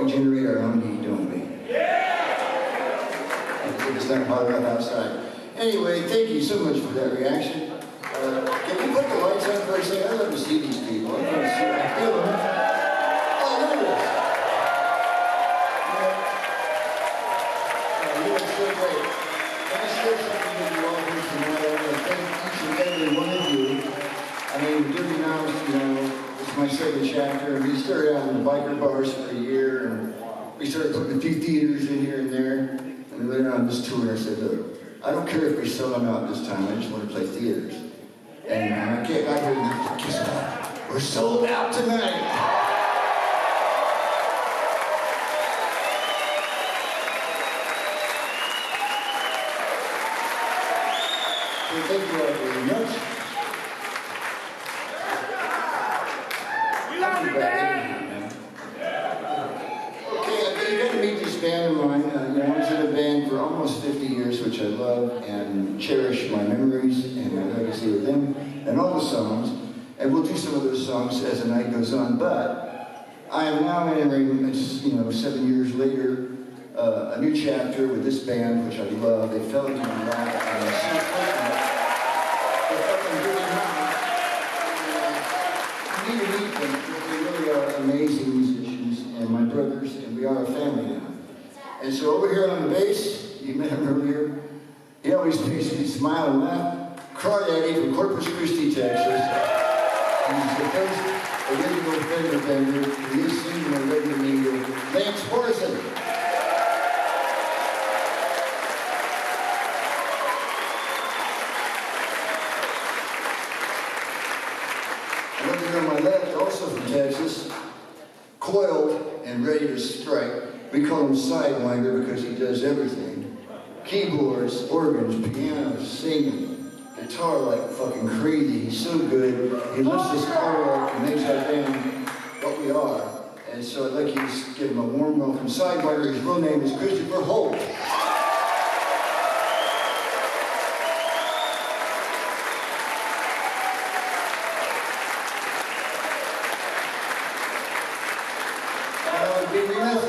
we generate our own heat, don't we? It's not hot enough outside. Anyway, thank you so much for that reaction. Can we put the lights on for a second? I'd love to see these people. I want to see them. I feel them. Oh, look at this. You look so great. Can I share something with you all here tonight? I want to thank each and every one of you. I mean, Dirty Mouse, you know, it's my second chapter. And we started out in the biker bars for a year, and we started putting a few theaters in here and there. And later on this tour, I said, look, I don't care if we sell them out this time, I just want to play theaters. And I heard guess what? We're sold out tonight. So thank you all very much. We love you, man! Okay, you got to meet this band of mine. I was in a band for almost 50 years, which I love and cherish my memories and my legacy with them and all the songs. And we'll do some of those songs as the night goes on. But I am now entering, 7 years later, a new chapter with this band, which I love. They fell into my lap, and I'm so thankful. They're fucking really nice. You need to meet them. They really are amazing musicians and my brothers, and we are a family now. And so over here on the bass, you met him earlier, he always makes me smile and laugh. Crawdaddy from Corpus Christi, Texas. He's the first original fender bender. He is singing on regular media. Lance Morrison. And over here on my left, also from Texas, coiled and ready to strike. We call him Sidewinder because he does everything. Keyboards, organs, pianos, singing, guitar like fucking crazy. He's so good. He lifts his car up and makes our band what we are. And so I'd like you to give him a warm welcome. Sidewinder, his real name is Christopher Holt.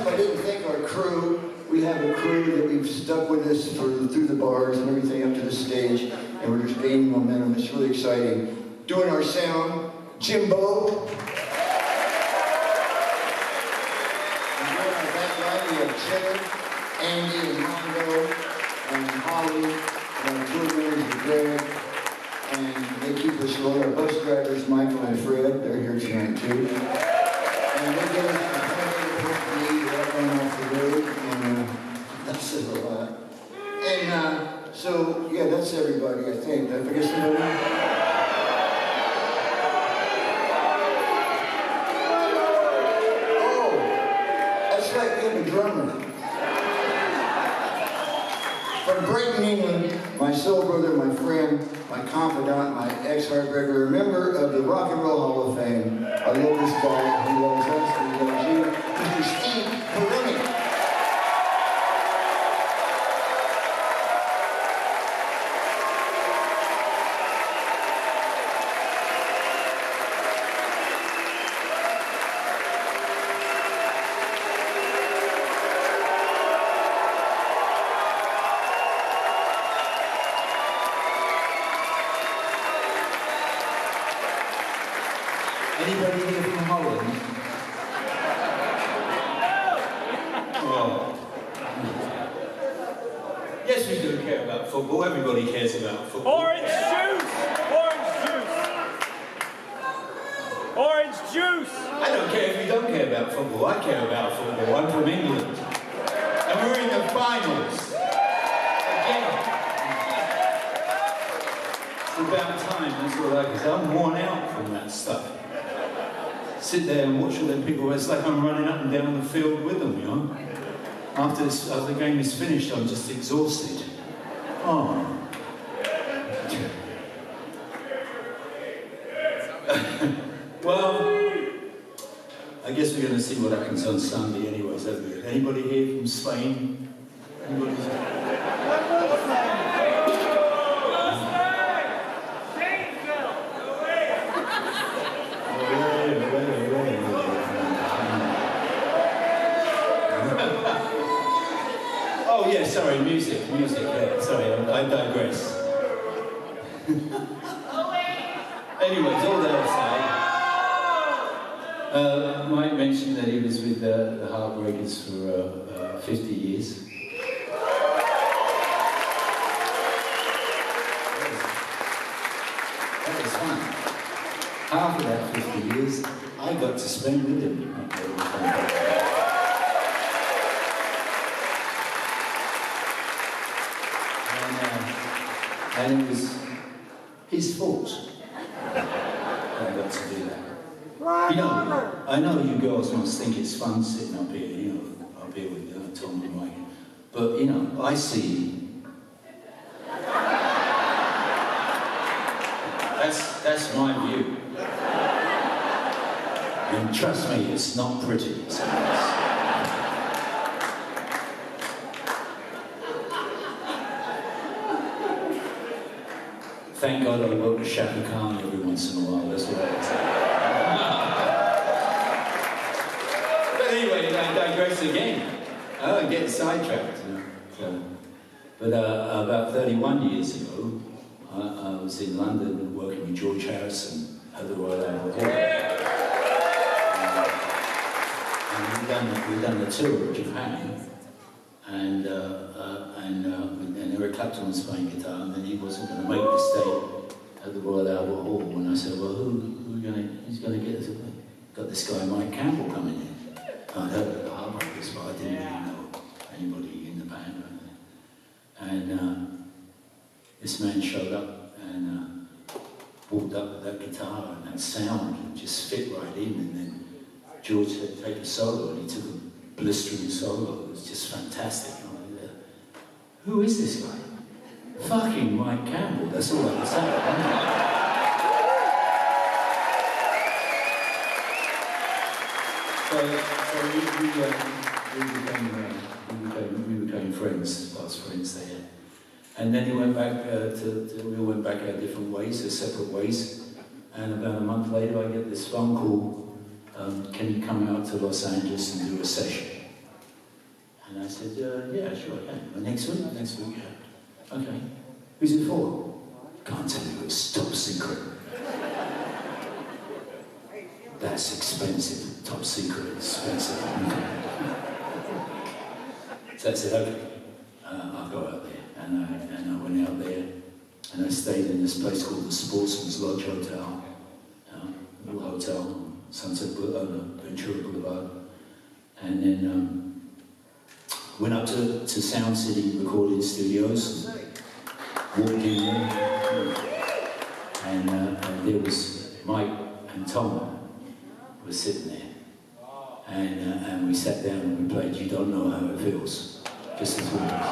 I didn't thank our crew. We have a crew that we've stuck with us through the bars and everything up to the stage, and we're just gaining momentum. It's really exciting. Doing our sound, Jimbo. And doing our background, we have Cheddar, Andy, and Mondo, and Holly, and our tour managers, Greg, and they keep us rolling. Our bus drivers, Michael and Fred, they're here tonight too. And they give us off the road, and that says a lot. And so, yeah, that's everybody, I think. Did I forget somebody? Oh, that's right, we have a drummer. From Brighton, England, my soul brother, my friend, my confidant, my ex-Heartbreaker, a member of the Rock and Roll Hall of Fame. I love this guy, he loves us, he loves you. Mr. Steve Ferrone. Anybody here from Holland? Oh. Yes, we do care about football. Everybody cares about football. Orange juice! Orange juice! Orange juice! I don't care if you don't care about football. I care about football. I'm from England. And we're in the finals. Again. It's about time, that's all I can say. I'm worn out from that stuff. Sit there and watch all them people. It's like I'm running up and down the field with them, you know. After the game is finished, I'm just exhausted. Oh. Well, I guess we're going to see what happens on Sunday anyways, haven't we? Anybody here from Spain? Anybody? sorry, music, yeah, sorry, I digress. Anyways, all that aside, Mike mentioned that he was with the Heartbreakers for 50 years. That was fun. Half of that 50 years, I got to spend with him. And it was his fault that I got to do that. You know, I know you girls must think it's fun sitting up here, you know, up here with Tom and Mike, but you know, I see. That's my view. And trust me, it's not pretty. So thank God I work with Shaka Khan every once in a while, that's what I say. But anyway, I digress again. I get sidetracked. You know? But about 31 years ago, I was in London working with George Harrison at the Royal Albert Hall. And we'd done the tour of Japan, and Eric Clapton was playing guitar, and then he wasn't going to make the stay at the Royal Albert Hall. And I said, well, who's going to get us? Got this guy Mike Campbell coming in. I heard of the Heartbreakers, but I didn't really know anybody in the band. And this man showed up and walked up with that guitar, and that sound just fit right in. And then George said, take a solo, and he took a blistering solo. It was just fantastic. Who is this guy? Fucking Mike Campbell, that's all I can say. We became friends, fast friends there. And then he went back we went back our different ways, our separate ways. And about a month later, I get this phone call, can you come out to Los Angeles and do a session? And I said, yeah, sure, I can. Well, next week, yeah. Okay. Who's it for? Can't tell you, it's top secret. That's expensive, top secret, expensive. So I said, okay, I'll go out there. And I went out there, and I stayed in this place called the Sportsman's Lodge Hotel, a little hotel, Sunset Ventura Boulevard. And then went up to Sound City Recording Studios, walked in there, and there was Mike and Tom were sitting there. And we sat down and we played You Don't Know How It Feels, just as we were.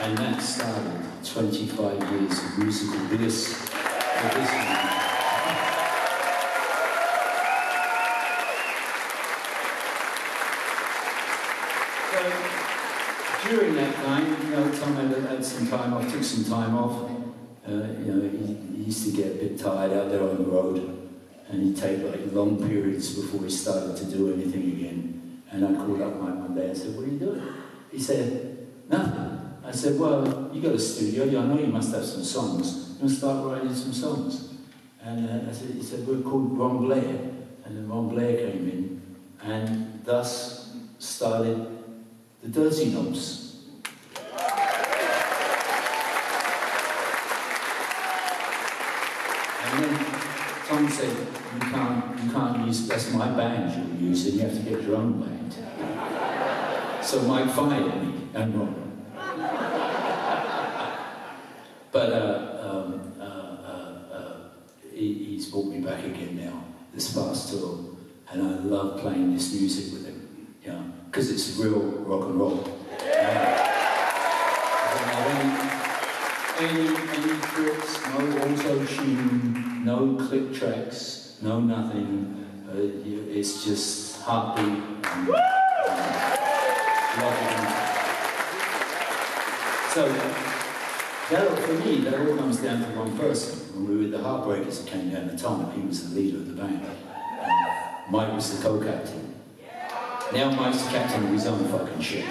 And that started 25 years of musical bliss for this man. So, during that time, you know, Tom had some time off, took some time off. You know, he used to get a bit tired out there on the road, and he'd take like long periods before he started to do anything again. And I called up Mike one day and said, what are you doing? He said, nothing. I said, well, you got a studio, I know you must have some songs. You must start writing some songs. And he said, we're called Ron Blair. And then Ron Blair came in, and thus started the Dirty Knobs. And then Tom said, you can't use, that's my band you'll use, and you have to get your own band. So Mike fired me, and Ron. But he's brought me back again now, this past tour, and I love playing this music with him, you know, because it's real rock and roll. Any tricks, no auto-tune, no click tracks, no nothing. It's just heartbeat and love. So, for me, that all comes down to one person. When we were with the Heartbreakers, it came down to Tom, and he was the leader of the band. Mike was the co-captain. Now Mike's the captain of his own fucking ship.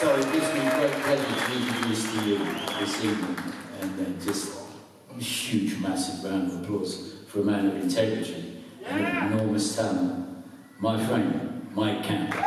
So it gives me great pleasure to introduce to you this evening, and just a huge, massive round of applause for a man of integrity and of enormous talent, my friend, Mike Campbell.